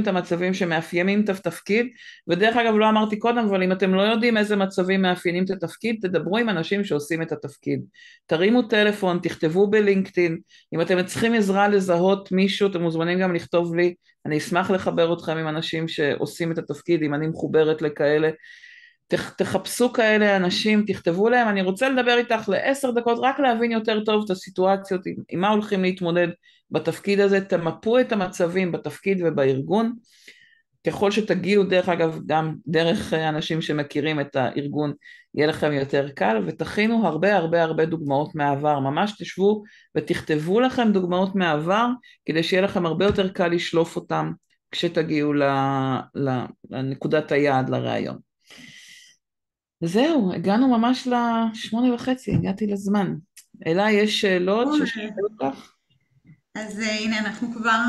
המצבים, שמאפיינים את התפקיד, ודרך אגב לא אמרתי קודם, אבל אם אתם לא יודעים איזה מצבים מאפיינים את התפקיד, תדברו עם אנשים שעושים את התפקיד, תרימו טלפון, תכתבו בלינקדאין, אם אתם צריכים עזרה לזהות מישהו, אתם מוזמנים גם לכתוב לי, אני אשמח לחבר אתכם עם אנשים שעושים את התפקיד, אם אני מחוברת לכאלה, תחפשו כאלה אנשים, תכתבו להם, אני רוצה לדבר איתך ל10 דקות, רק להבין יותר טוב את הסיטואציות, עם מה הולכים להתמודד בתפקיד הזה, תמפו את המצבים בתפקיד ובארגון, ככל שתגיעו דרך אגב, גם דרך אנשים שמכירים את הארגון, יהיה לכם יותר קל, ותכינו הרבה דוגמאות מהעבר, ממש תשבו ותכתבו לכם דוגמאות מהעבר, כדי שיהיה לכם הרבה יותר קל לשלוף אותם, כשתגיעו לנקודת היעד, לרעיון. זהו, הגענו ממש 8:30, הגעתי לזמן. אלה, יש שאלות ששאלת אותך? אז הנה אנחנו כבר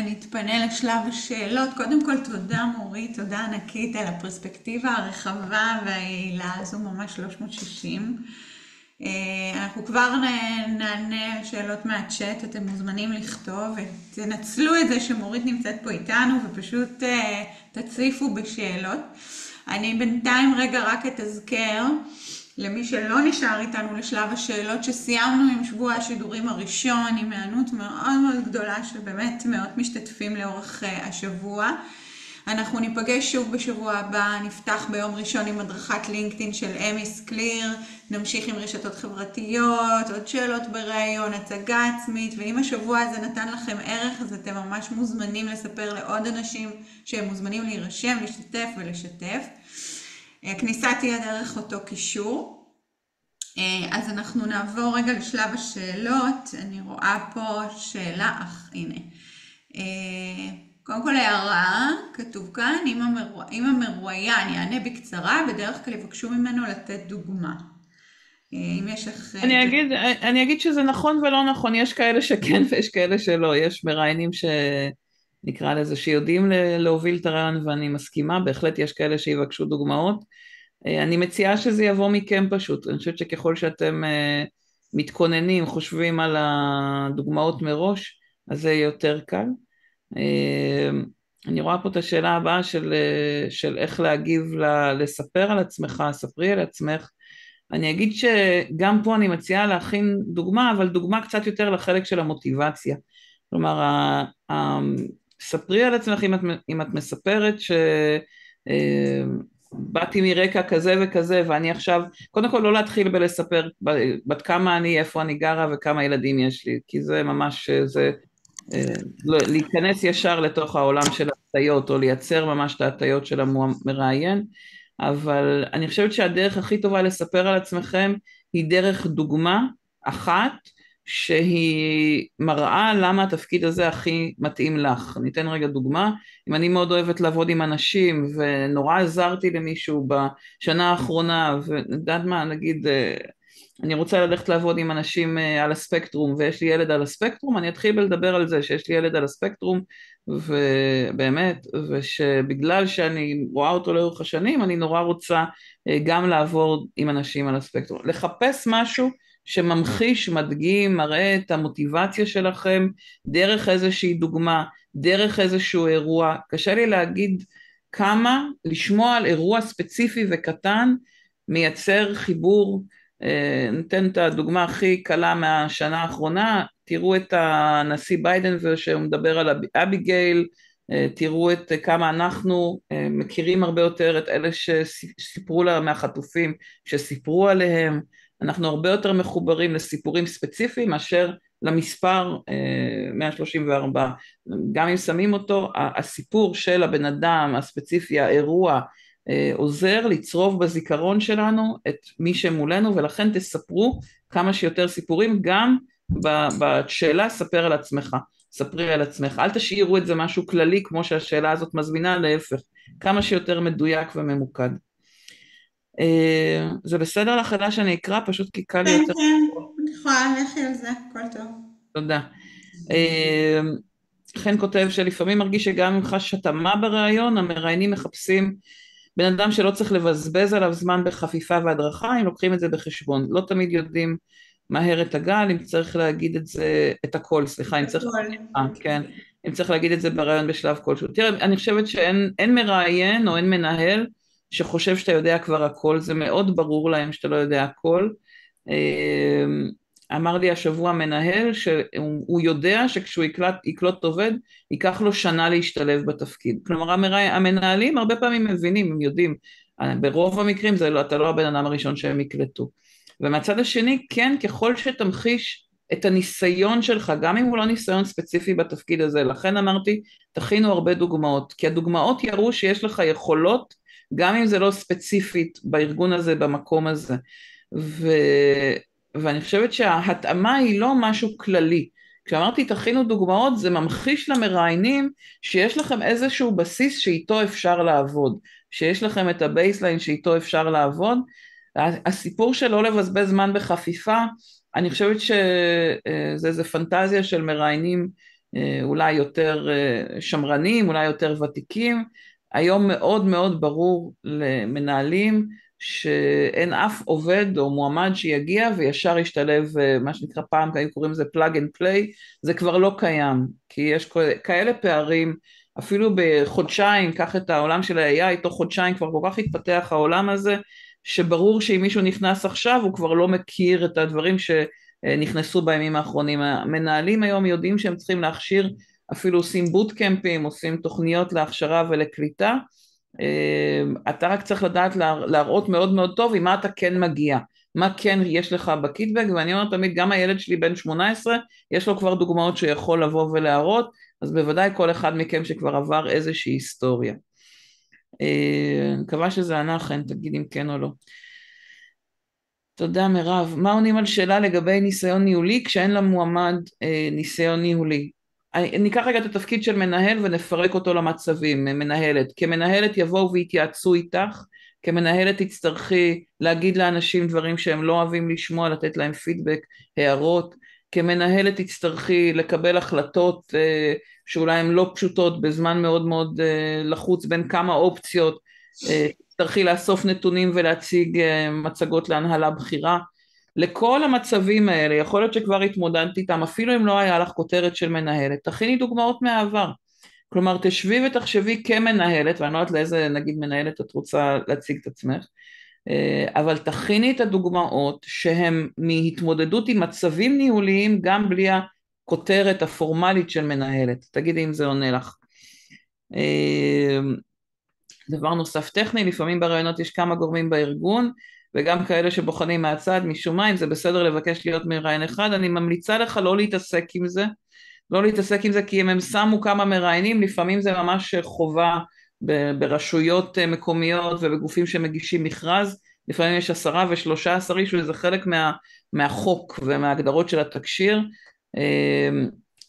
נתפנה לשלב השאלות. קודם כל תודה מורית, תודה ענקית על הפרספקטיבה הרחבה והיעילה הזו, ממש 360. אנחנו כבר נענה שאלות מהצ'אט, אתם מוזמנים לכתוב ותנצלו את זה שמורית נמצאת פה איתנו ופשוט תציפו בשאלות. אני בינתיים רגע רק אתזכר למי שלא נשאר איתנו לשלב השאלות שסיימנו עם שבוע השידורים הראשון עם הענות מאוד מאוד גדולה שבאמת מאות משתתפים לאורך השבוע. אנחנו ניפגש שוב בשבוע הבא, נפתח ביום ראשון עם הדרכת לינקדאין של אמיס קליר, נמשיך עם רשתות חברתיות, עוד שאלות בראיון, הצגה עצמית, ואם השבוע הזה נתן לכם ערך אז אתם ממש מוזמנים לספר לעוד אנשים שהם מוזמנים להירשם, להשתתף ולשתף. הכניסה תהיה דרך אותו קישור. אז אנחנו נעבור רגע לשלב השאלות. אני רואה פה שאלה, הנה. קודם כל הערה, כתוב כאן, אם המרואיין יענה בקצרה, בדרך כלל יבקשו ממנו לתת דוגמה. אם יש לך... אני אגיד שזה נכון ולא נכון, יש כאלה שכן ויש כאלה שלא, יש מראיינים נקרא לזה, שיודעים להוביל את הרעיון, ואני מסכימה, בהחלט יש כאלה שיבקשו דוגמאות. אני מציעה שזה יבוא מכם פשוט, אני חושבת שככל שאתם מתכוננים, חושבים על הדוגמאות מראש, אז זה יהיה יותר קל. אני רואה פה את השאלה הבאה של איך להגיב, לספר על עצמך, ספרי על עצמך. אני אגיד שגם פה אני מציעה להכין דוגמה, אבל דוגמה קצת יותר לחלק של המוטיבציה. כלומר, ספרי על עצמך אם את מספרת באתי מרקע כזה וכזה, ואני עכשיו, קודם כל לא להתחיל בלספר בת כמה אני, איפה אני גרה וכמה ילדים יש לי, כי זה ממש, זה להיכנס ישר לתוך העולם של ההטיות, או לייצר ממש את ההטיות של המראיין, אבל אני חושבת שהדרך הכי טובה לספר על עצמכם היא דרך דוגמה אחת, שהיא מראה למה התפקיד הזה הכי מתאים לך. אני אתן רגע דוגמה, אם אני מאוד אוהבת לעבוד עם אנשים, ונורא עזרתי למישהו בשנה האחרונה, ויודעת מה, נגיד, אני רוצה ללכת לעבוד עם אנשים על הספקטרום, ויש לי ילד על הספקטרום, אני אתחיל לדבר על זה שיש לי ילד על הספקטרום, ובאמת, ושבגלל שאני רואה אותו לאורך השנים, אני נורא רוצה גם לעבוד עם אנשים על הספקטרום. לחפש משהו שממחיש, מדגים, מראה את המוטיבציה שלכם, דרך איזושהי דוגמה, דרך איזשהו אירוע. קשה לי להגיד כמה, לשמוע על אירוע ספציפי וקטן, מייצר חיבור. ניתן את הדוגמה הכי קלה מהשנה האחרונה, תראו את הנשיא ביידן שהוא מדבר על אביגייל, תראו את כמה אנחנו מכירים הרבה יותר את אלה שסיפרו לה מהחטופים, שסיפרו עליהם, אנחנו הרבה יותר מחוברים לסיפורים ספציפיים מאשר למספר 134, גם אם שמים אותו, הסיפור של הבן אדם הספציפי, האירוע, עוזר לצרוב בזיכרון שלנו את מי שמולנו, ולכן תספרו כמה שיותר סיפורים, גם בשאלה ספר על עצמך, ספרי על עצמך, אל תשאירו את זה משהו כללי כמו שהשאלה הזאת מזמינה, להפך, כמה שיותר מדויק וממוקד. זה בסדר לך אלא שאני אקרא, פשוט כי קל לי כן, יותר. כן, אני יכולה ללכת על זה, הכל טוב. תודה. חן כותב שלפעמים מרגיש שגם אם חש התאמה ברעיון, המראיינים מחפשים בן אדם שלא צריך לבזבז עליו זמן בחפיפה והדרכה, הם לוקחים את זה בחשבון, לא תמיד יודעים מהר את הגל, אם צריך להגיד את זה, את הכל, סליחה, כן, אם צריך להגיד את זה ברעיון בשלב כלשהו. תראה, אני חושבת שאין מראיין או אין מנהל שחושב שאתה יודע כבר הכל, זה מאוד ברור להם שאתה לא יודע הכל. אמר לי השבוע מנהל שהוא יודע שכשהוא יקלוט עובד, ייקח לו שנה להשתלב בתפקיד. כלומר, המנהלים הרבה פעמים מבינים, הם יודעים, ברוב המקרים אתה לא הבן אדם הראשון שהם יקלטו. ומהצד השני, כן, ככל שתמחיש את הניסיון שלך, גם אם הוא לא ניסיון ספציפי בתפקיד הזה, לכן אמרתי, תכינו הרבה דוגמאות, כי הדוגמאות יראו שיש לך יכולות, גם אם זה לא ספציפית בארגון הזה, במקום הזה. ואני חושבת שההתאמה היא לא משהו כללי. כשאמרתי תכינו דוגמאות, זה ממחיש למראיינים שיש לכם איזשהו בסיס שאיתו אפשר לעבוד, שיש לכם את הבייסליין שאיתו אפשר לעבוד. הסיפור של לא לבזבז זמן בחפיפה, אני חושבת שזה איזה פנטזיה של מראיינים אולי יותר שמרנים, אולי יותר ותיקים. היום מאוד מאוד ברור למנהלים שאין אף עובד או מועמד שיגיע וישר ישתלב, מה שנקרא פעם היו קוראים לזה פלאג אנד פליי, זה כבר לא קיים, כי יש כאלה פערים, אפילו בחודשיים, קח את העולם של ה-AI, תוך חודשיים כבר כל כך התפתח העולם הזה, שברור שאם מישהו נכנס עכשיו הוא כבר לא מכיר את הדברים שנכנסו בימים האחרונים. המנהלים היום יודעים שהם צריכים להכשיר, אפילו עושים בוטקמפים, עושים תוכניות להכשרה ולקליטה, אתה רק צריך לדעת להראות מאוד מאוד טוב עם מה אתה כן מגיע, מה כן יש לך בקיטבק, ואני אומר תמיד גם הילד שלי בן 18 יש לו כבר דוגמאות שיכול לבוא ולהראות, אז בוודאי כל אחד מכם שכבר עבר איזושהי היסטוריה. אני מקווה שזה ענה לכם, תגיד אם כן או לא. תודה מירב. מה עונים על שאלה לגבי ניסיון ניהולי כשאין למועמד ניסיון ניהולי? ניקח רגע את התפקיד של מנהל ונפרק אותו למצבים. מנהלת, כמנהלת יבואו והתייעצו איתך, כמנהלת תצטרכי להגיד לאנשים דברים שהם לא אוהבים לשמוע, לתת להם פידבק, הערות, כמנהלת תצטרכי לקבל החלטות שאולי הן לא פשוטות בזמן מאוד מאוד לחוץ בין כמה אופציות, תצטרכי לאסוף נתונים ולהציג מצגות להנהלה בכירה. לכל המצבים האלה, יכול להיות שכבר התמודדת איתם, אפילו אם לא היה לך כותרת של מנהלת, תכיני דוגמאות מהעבר. כלומר, תשבי ותחשבי כמנהלת, ואני לא יודעת לאיזה, נגיד, מנהלת את רוצה להציג את עצמך, אבל תכיני את הדוגמאות שהן מהתמודדות עם מצבים ניהוליים, גם בלי הכותרת הפורמלית של מנהלת. תגידי אם זה עונה לך. דבר נוסף טכני, לפעמים ברעיונות יש כמה גורמים בארגון, וגם כאלה שבוחנים מהצד, משום מה, אם זה בסדר לבקש להיות מראיין אחד, אני ממליצה לך לא להתעסק עם זה, לא להתעסק עם זה, כי אם הם שמו כמה מראיינים, לפעמים זה ממש חובה ברשויות מקומיות ובגופים שמגישים מכרז, לפעמים יש 10 ו13 איש, וזה חלק מהחוק ומההגדרות של התקשיר.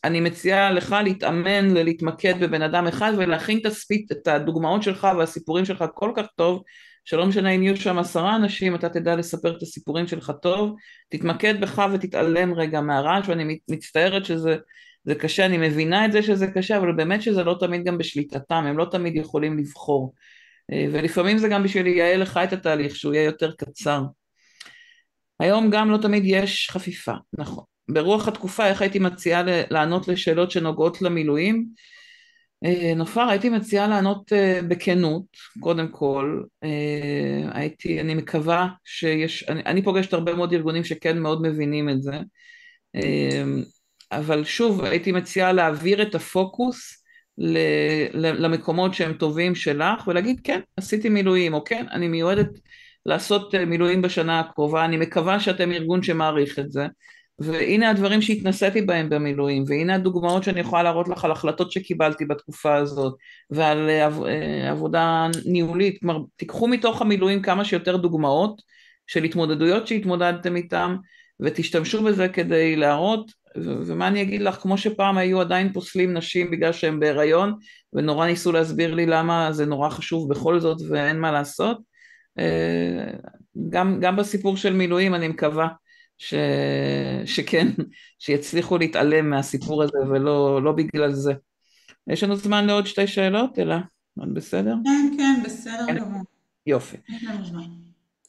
אני מציעה לך להתאמן, להתמקד בבן אדם אחד, ולהכין את הדוגמאות שלך והסיפורים שלך כל כך טוב, שלא משנה אם יהיו שם 10 אנשים, אתה תדע לספר את הסיפורים שלך טוב, תתמקד בך ותתעלם רגע מהרעש, ואני מצטערת שזה קשה, אני מבינה את זה שזה קשה, אבל באמת שזה לא תמיד גם בשליטתם, הם לא תמיד יכולים לבחור, ולפעמים זה גם בשביל לייעל לך את התהליך, שהוא יהיה יותר קצר. היום גם לא תמיד יש חפיפה, נכון. ברוח התקופה, איך הייתי מציעה לענות לשאלות שנוגעות למילואים? נופר, הייתי מציעה לענות בכנות, קודם כל, אני מקווה אני פוגשת הרבה מאוד ארגונים שכן מאוד מבינים את זה, אבל שוב, הייתי מציעה להעביר את הפוקוס למקומות שהם טובים שלך, ולהגיד כן, עשיתי מילואים, או כן, אני מיועדת לעשות מילואים בשנה הקרובה, אני מקווה שאתם ארגון שמעריך את זה, והנה הדברים שהתנסיתי בהם במילואים, והנה הדוגמאות שאני יכולה להראות לך על החלטות שקיבלתי בתקופה הזאת, ועל עבודה ניהולית. כלומר, תיקחו מתוך המילואים כמה שיותר דוגמאות של התמודדויות שהתמודדתם איתם, ותשתמשו בזה כדי להראות, ומה אני אגיד לך, כמו שפעם היו עדיין פוסלים נשים בגלל שהן בהיריון, ונורא ניסו להסביר לי למה זה נורא חשוב בכל זאת ואין מה לעשות, גם בסיפור של מילואים אני מקווה שכן, שיצליחו להתעלם מהסיפור הזה ולא לא בגלל זה. יש לנו זמן לעוד 2 שאלות, אלא? בסדר? כן, כן, בסדר גמור. יופי. יש לנו זמן.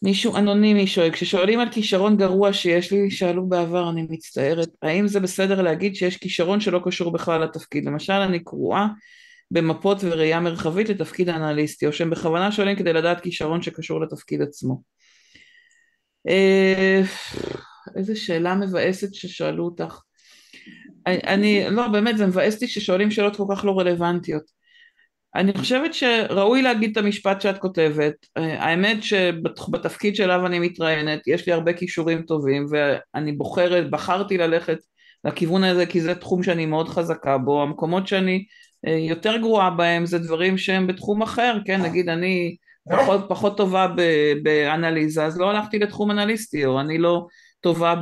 מישהו אנונימי שואל, כששואלים על כישרון גרוע שיש לי, שאלו בעבר, אני מצטערת, האם זה בסדר להגיד שיש כישרון שלא קשור בכלל לתפקיד? למשל, אני קרואה במפות וראייה מרחבית לתפקיד האנליסטי, או שהם בכוונה שואלים כדי לדעת כישרון שקשור לתפקיד עצמו. איזה שאלה מבאסת ששאלו אותך. לא, באמת, זה מבאסתי ששואלים שאלות כל כך לא רלוונטיות. אני חושבת שראוי להגיד את המשפט שאת כותבת. האמת שבתפקיד שלו אני מתראיינת, יש לי הרבה כישורים טובים, ואני בחרתי ללכת לכיוון הזה, כי זה תחום שאני מאוד חזקה בו. המקומות שאני יותר גרועה בהם, זה דברים שהם בתחום אחר, כן? נגיד אני פחות טובה באנליזה, אז לא הלכתי לתחום אנליסטי, או אני לא טובה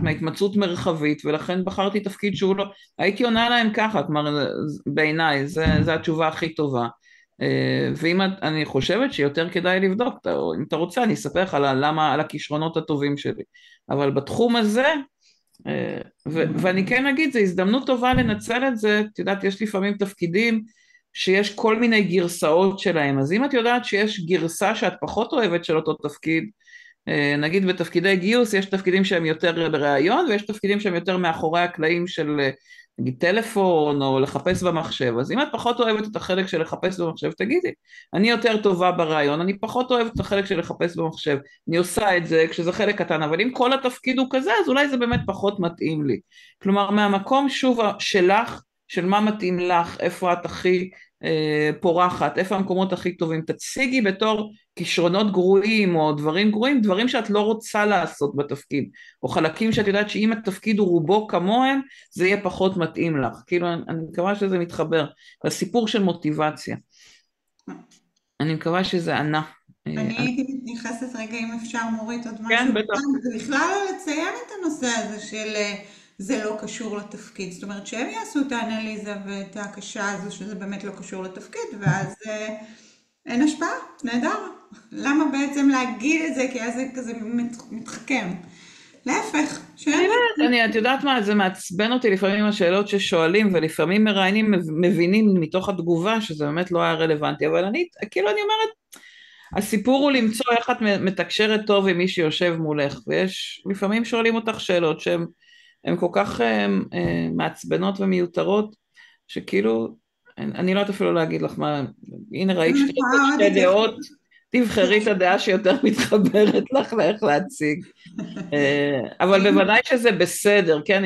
בהתמצאות מרחבית, ולכן בחרתי תפקיד שהוא לא, הייתי עונה להם ככה, כלומר בעיניי, זו התשובה הכי טובה. ואם אני חושבת שיותר כדאי לבדוק, או אם אתה רוצה אני אספר לך על הכישרונות הטובים שלי, אבל בתחום הזה, ואני כן אגיד, זו הזדמנות טובה לנצל את זה, את יודעת, יש לפעמים תפקידים שיש כל מיני גרסאות שלהם, אז אם את יודעת שיש גרסה שאת פחות אוהבת של אותו תפקיד, נגיד בתפקידי גיוס יש תפקידים שהם יותר בראיון, ויש תפקידים שהם יותר מאחורי הקלעים של נגיד טלפון או לחפש במחשב, אז אם את פחות אוהבת את החלק של לחפש במחשב, תגידי, אני יותר טובה בראיון, אני פחות אוהבת את החלק של לחפש במחשב, אני עושה את זה כשזה חלק קטן, אבל אם כל התפקיד הוא כזה, אז אולי זה באמת פחות מתאים לי. כלומר, מהמקום שוב שלך, של מה מתאים לך, איפה את הכי פורחת, איפה המקומות הכי טובים, תציגי בתור כישרונות גרועים או דברים גרועים, דברים שאת לא רוצה לעשות בתפקיד, או חלקים שאת יודעת שאם התפקיד הוא רובו כמוהם, זה יהיה פחות מתאים לך. כאילו אני מקווה שזה מתחבר לסיפור של מוטיבציה. אני מקווה שזה ענה. אני הייתי מתייחסת רגע, אם אפשר מורית עוד משהו. כן, בטח. זה בכלל לא לציין את הנושא הזה של זה לא קשור לתפקיד. זאת אומרת שהם יעשו את האנליזה ואת ההקשה הזו שזה באמת לא קשור לתפקיד, ואז אין השפעה, נהדר. למה בעצם להגיד את זה? כי אז זה כזה מתחכם. להפך, את יודעת מה, זה מעצבן אותי לפעמים השאלות ששואלים, ולפעמים מראיינים מבינים מתוך התגובה שזה באמת לא היה רלוונטי, אבל כאילו אני אומרת, הסיפור הוא למצוא איך את מתקשרת טוב עם מי שיושב מולך, ויש, לפעמים שואלים אותך שאלות שהן כל כך מעצבנות ומיותרות, שכאילו, אני לא יודעת אפילו להגיד לך מה, הנה ראית אני יכולה עוד שתי דעות, התייחסות. תבחרי את הדעה שיותר מתחברת לך לאיך להציג. אבל בוודאי שזה בסדר, כן,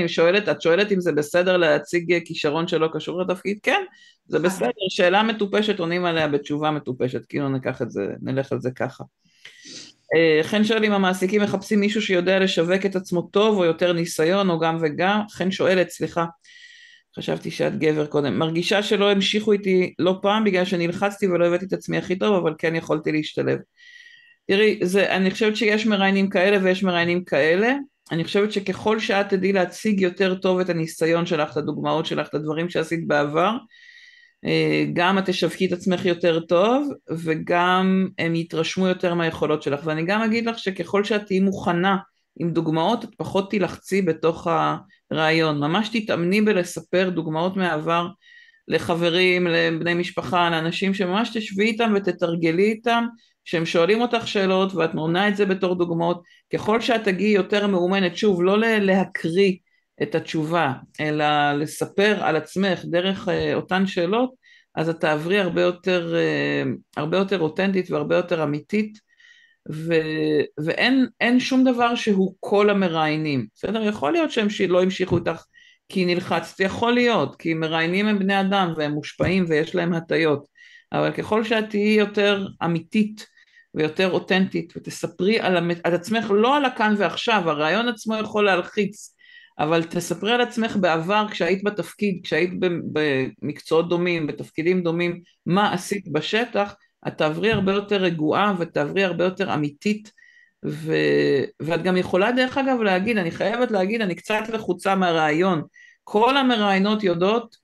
את שואלת אם זה בסדר להציג כישרון שלא קשור לתפקיד, כן, זה בסדר, שאלה מטופשת עונים עליה בתשובה מטופשת, כאילו נלך על זה ככה. חן שואל אם המעסיקים מחפשים מישהו שיודע לשווק את עצמו טוב, או יותר ניסיון, או גם וגם, חן שואלת, סליחה, חשבתי שאת גבר קודם, מרגישה שלא המשיכו איתי לא פעם, בגלל שנלחצתי ולא הבאתי את עצמי הכי טוב, אבל כן יכולתי להשתלב. תראי, אני חושבת שיש מראיינים כאלה ויש מראיינים כאלה, אני חושבת שככל שאת תדעי להציג יותר טוב את הניסיון שלך, את הדוגמאות שלך, את הדברים שעשית בעבר, גם את תשווקי את עצמך יותר טוב, וגם הם יתרשמו יותר מהיכולות שלך, ואני גם אגיד לך שככל שאת תהיי מוכנה עם דוגמאות, את פחות תלחצי בתוך הרעיון, ממש תתאמני בלספר דוגמאות מהעבר, לחברים, לבני משפחה, לאנשים שממש תשבי איתם ותתרגלי איתם, שהם שואלים אותך שאלות ואת עונה את זה בתור דוגמאות, ככל שאת תגיעי יותר מאומנת, שוב, לא להקריא את התשובה, אלא לספר על עצמך דרך אותן שאלות, אז את תעברי הרבה יותר אותנטית והרבה יותר אמיתית, ואין שום דבר שהוא כל המראיינים, בסדר? יכול להיות שהם לא המשיכו איתך כי נלחצת, יכול להיות, כי מראיינים הם בני אדם והם מושפעים ויש להם הטיות, אבל ככל שאת תהיי יותר אמיתית ויותר אותנטית ותספרי על עצמך, לא על הכאן ועכשיו, הרעיון עצמו יכול להלחיץ, אבל תספרי על עצמך בעבר כשהיית בתפקיד, כשהיית במקצועות דומים, בתפקידים דומים, מה עשית בשטח, את תעברי הרבה יותר רגועה ותעברי הרבה יותר אמיתית, ואת גם יכולה דרך אגב להגיד, אני חייבת להגיד, אני קצת לחוצה מהרעיון, כל המראיינות יודעות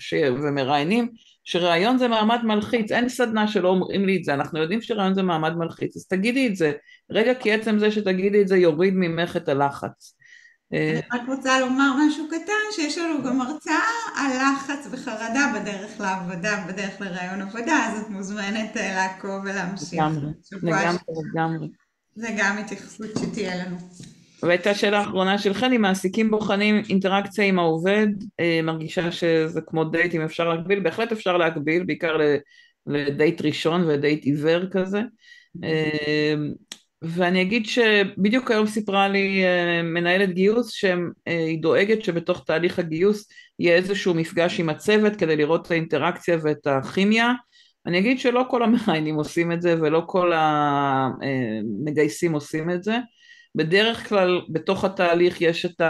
ומראיינים שראיון זה מעמד מלחיץ, אין סדנה שלא אומרים לי את זה, אנחנו יודעים שראיון זה מעמד מלחיץ, אז תגידי את זה, רגע כי עצם זה שתגידי את זה יוריד ממך את הלחץ. אני רק רוצה לומר משהו קטן, שיש לנו גם הרצאה על לחץ וחרדה בדרך לעבודה, בדרך לרעיון עבודה, אז את מוזמנת לעקוב ולהמשיך. לגמרי. זה גם התייחסות שתהיה לנו. והייתה שאלה האחרונה שלכם, אם מעסיקים בוחנים אינטראקציה עם העובד, מרגישה שזה כמו דייט, אם אפשר להגביל, בהחלט אפשר להגביל, בעיקר לדייט ראשון ודייט עיוור כזה. ואני אגיד שבדיוק היום סיפרה לי מנהלת גיוס שהיא דואגת שבתוך תהליך הגיוס יהיה איזשהו מפגש עם הצוות כדי לראות את האינטראקציה ואת הכימיה. אני אגיד שלא כל המראיינים עושים את זה ולא כל המגייסים עושים את זה. בדרך כלל בתוך התהליך יש את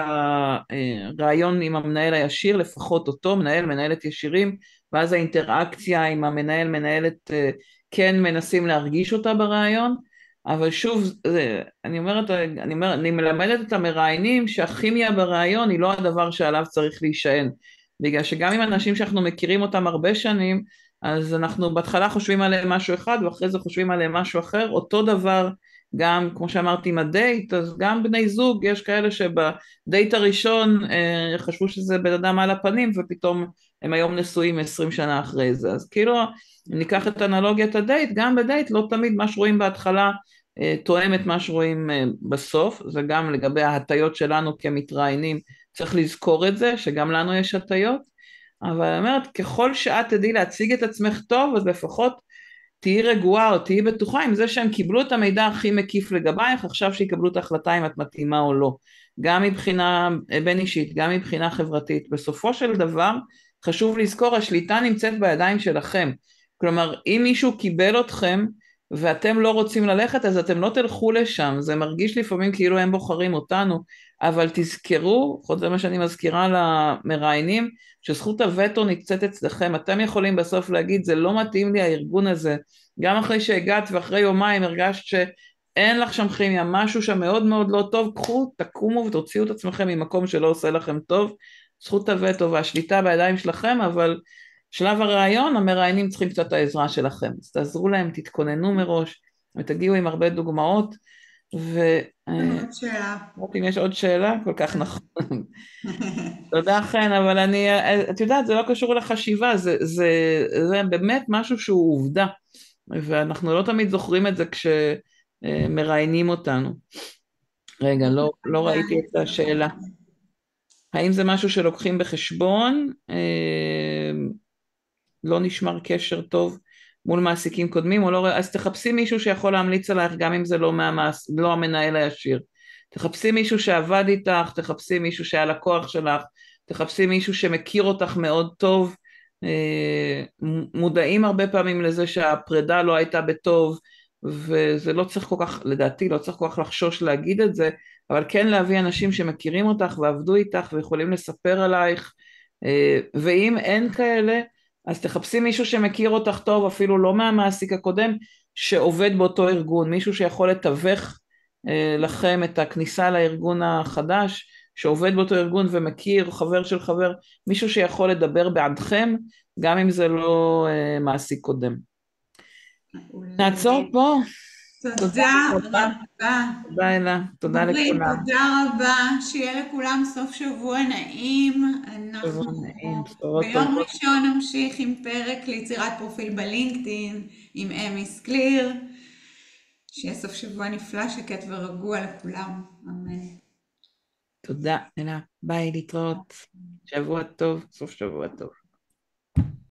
הרעיון עם המנהל הישיר, לפחות אותו, מנהלת ישירים, ואז האינטראקציה עם המנהל, מנהלת כן מנסים להרגיש אותה ברעיון, אבל שוב, אני מלמדת את המראיינים שהכימיה ברעיון היא לא הדבר שעליו צריך להישען, בגלל שגם עם אנשים שאנחנו מכירים אותם הרבה שנים, אז אנחנו בהתחלה חושבים עליהם משהו אחד, ואחרי זה חושבים עליהם משהו אחר, אותו דבר גם, כמו שאמרתי, עם הדייט, אז גם בני זוג, יש כאלה שבדייט הראשון חשבו שזה בן אדם על הפנים, ופתאום הם היום נשואים 20 שנה אחרי זה, אז כאילו, אם ניקח את אנלוגיית הדייט, גם בדייט לא תמיד מה שרואים בהתחלה תואם את מה שרואים בסוף, זה גם לגבי ההטיות שלנו כמתראיינים, צריך לזכור את זה, שגם לנו יש הטיות, אבל אני אומרת, ככל שאת תדעי להציג את עצמך טוב, אז לפחות תהיי רגועה או תהיי בטוחה עם זה שהם קיבלו את המידע הכי מקיף לגבייך, עכשיו שיקבלו את ההחלטה אם את מתאימה או לא, גם מבחינה בין אישית, גם מבחינה חברתית. בסופו של דבר חשוב לזכור, השליטה נמצאת בידיים שלכם, כלומר אם מישהו קיבל אתכם ואתם לא רוצים ללכת, אז אתם לא תלכו לשם, זה מרגיש לפעמים כאילו הם בוחרים אותנו, אבל תזכרו, זה מה שאני מזכירה למראיינים, שזכות הווטו נמצאת אצלכם, אתם יכולים בסוף להגיד, זה לא מתאים לי הארגון הזה, גם אחרי שהגעת ואחרי יומיים הרגשת שאין לך שם כימיה, משהו שם מאוד מאוד לא טוב, קחו, תקומו ותוציאו את עצמכם ממקום שלא עושה לכם טוב, זכות הווטו והשליטה בידיים שלכם, אבל שלב הרעיון, המראיינים צריכים קצת העזרה שלכם, אז תעזרו להם, תתכוננו מראש, ותגיעו עם הרבה דוגמאות, עוד שאלה. אמרתי, אם יש עוד שאלה, כל כך נכון. תודה חן, אבל את יודעת, זה לא קשור לחשיבה, זה באמת משהו שהוא עובדה, ואנחנו לא תמיד זוכרים את זה כשמראיינים אותנו. רגע, לא ראיתי את השאלה. האם זה משהו שלוקחים בחשבון? לא נשמר קשר טוב מול מעסיקים קודמים, או לא, אז תחפשי מישהו שיכול להמליץ עלייך, גם אם זה לא המנהל הישיר. תחפשי מישהו שעבד איתך, תחפשי מישהו שהיה לקוח שלך, תחפשי מישהו שמכיר אותך מאוד טוב, מודעים הרבה פעמים לזה שהפרידה לא הייתה בטוב, וזה לא צריך כל כך, לדעתי, לא צריך כל כך לחשוש להגיד את זה, אבל כן להביא אנשים שמכירים אותך ועבדו איתך ויכולים לספר עלייך, ואם אין כאלה, אז תחפשי מישהו שמכיר אותך טוב, אפילו לא מהמעסיק הקודם, שעובד באותו ארגון, מישהו שיכול לתווך לכם את הכניסה לארגון החדש, שעובד באותו ארגון ומכיר, חבר של חבר, מישהו שיכול לדבר בעדכם, גם אם זה לא מעסיק קודם. נעצור פה. תודה תודה רבה. רבה. תודה אלה. תודה דורין, לכולם. תודה רבה, שיהיה לכולם סוף שבוע נעים. שבוע אנחנו נעים, בשורות ביום טובות. ראשון נמשיך עם פרק ליצירת פרופיל בלינקדאין עם אמיס קליר. שיהיה סוף שבוע נפלא, שקט ורגוע לכולם. אמן. תודה, אלה. ביי, להתראות. שבוע טוב, סוף שבוע טוב.